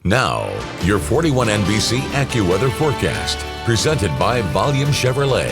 Now, your 41 NBC AccuWeather forecast, presented by Volume Chevrolet.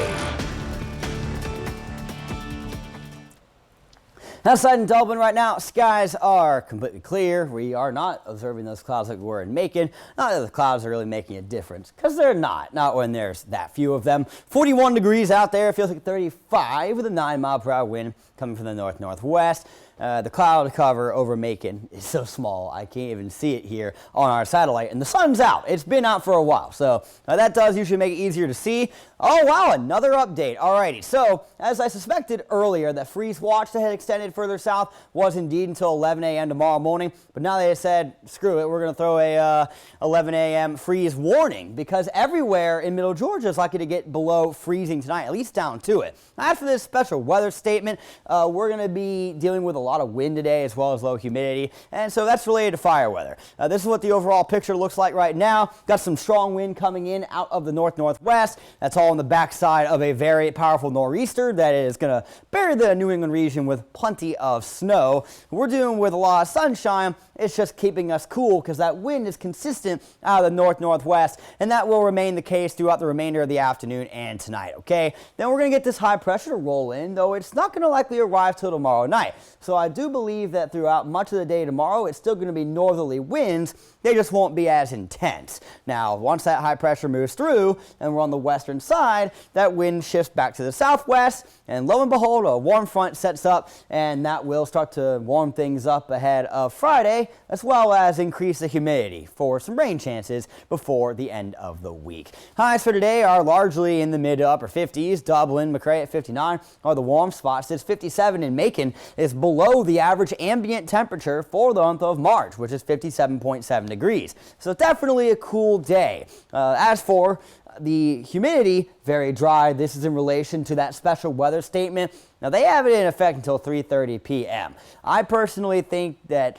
Outside in Dublin right now, skies are completely clear. We are not observing those clouds like we were in Macon. Not that the clouds are really making a difference, because they're not when there's that few of them. 41 degrees out there, it feels like 35 with a 9-mile-per-hour wind coming from the north-northwest. The cloud cover over Macon is so small I can't even see it here on our satellite, and the sun's out. It's been out for a while, so that does usually make it easier to see. Oh wow, another update. Alrighty, so as I suspected earlier, that freeze watch that had extended further south was indeed until 11 a.m. tomorrow morning, but now they said screw it, we're going to throw a 11 a.m. freeze warning, because everywhere in middle Georgia is likely to get below freezing tonight, at least down to it. After this special weather statement, we're going to be dealing with a lot of wind today as well as low humidity, and so that's related to fire weather. This is what the overall picture looks like right now. Got some strong wind coming in out of the north-northwest. That's all on the backside of a very powerful nor'easter that is going to bury the New England region with plenty of snow. We're dealing with a lot of sunshine. It's just keeping us cool because that wind is consistent out of the north-northwest, and that will remain the case throughout the remainder of the afternoon and tonight, okay? Then we're going to get this high pressure to roll in, though it's not going to likely arrive till tomorrow night. So I do believe that throughout much of the day tomorrow, it's still going to be northerly winds. They just won't be as intense. Now, once that high pressure moves through and we're on the western side, that wind shifts back to the southwest, and lo and behold, a warm front sets up, and that will start to warm things up ahead of Friday, as well as increase the humidity for some rain chances before the end of the week. Highs for today are largely in the mid to upper 50s. Dublin, McRae at 59 are the warm spots. It's 57 in Macon is below the average ambient temperature for the month of March, which is 57.7 degrees. So definitely a cool day. As for the humidity, very dry. This is in relation to that special weather statement. Now, they have it in effect until 3:30 p.m. I personally think that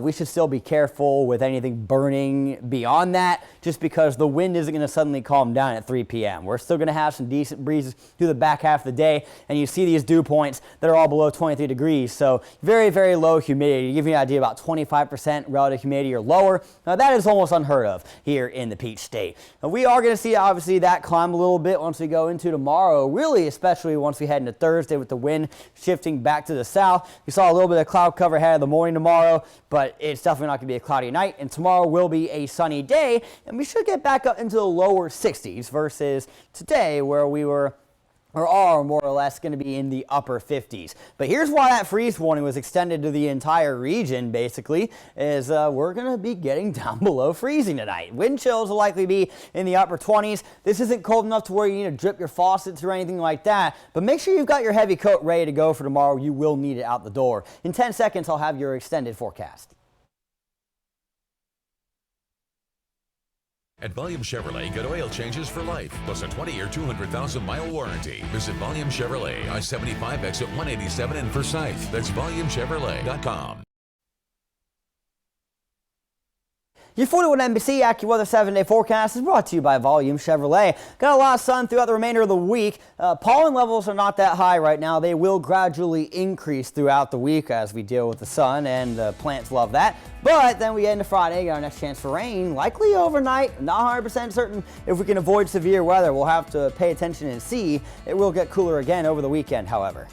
we should still be careful with anything burning beyond that, just because the wind isn't going to suddenly calm down at 3 p.m. We're still going to have some decent breezes through the back half of the day, and you see these dew points that are all below 23 degrees. So very, very low humidity. To give you an idea, about 25% relative humidity or lower. Now, that is almost unheard of here in the Peach State. Now, we are going to see, obviously, that climb a little bit once we go into tomorrow, really, especially once we head into Thursday with the wind shifting back to the south. We saw a little bit of cloud cover ahead of the morning tomorrow, but it's definitely not going to be a cloudy night, and tomorrow will be a sunny day, and we should get back up into the lower 60s versus today where we were or are more or less going to be in the upper 50s. But here's why that freeze warning was extended to the entire region, basically, is we're going to be getting down below freezing tonight. Wind chills will likely be in the upper 20s. This isn't cold enough to where you need to drip your faucets or anything like that, but make sure you've got your heavy coat ready to go for tomorrow. You will need it out the door. In 10 seconds, I'll have your extended forecast. At Volume Chevrolet, get oil changes for life, plus a 20-year, 200,000-mile warranty. Visit Volume Chevrolet, I-75 exit 187 in Forsyth. That's volumechevrolet.com. Your 41 NBC AccuWeather 7-day forecast is brought to you by Volume Chevrolet. Got a lot of sun throughout the remainder of the week. Pollen levels are not that high right now. They will gradually increase throughout the week as we deal with the sun, and the plants love that. But then we get into Friday, got our next chance for rain, likely overnight. Not 100% certain if we can avoid severe weather. We'll have to pay attention and see. It will get cooler again over the weekend, however.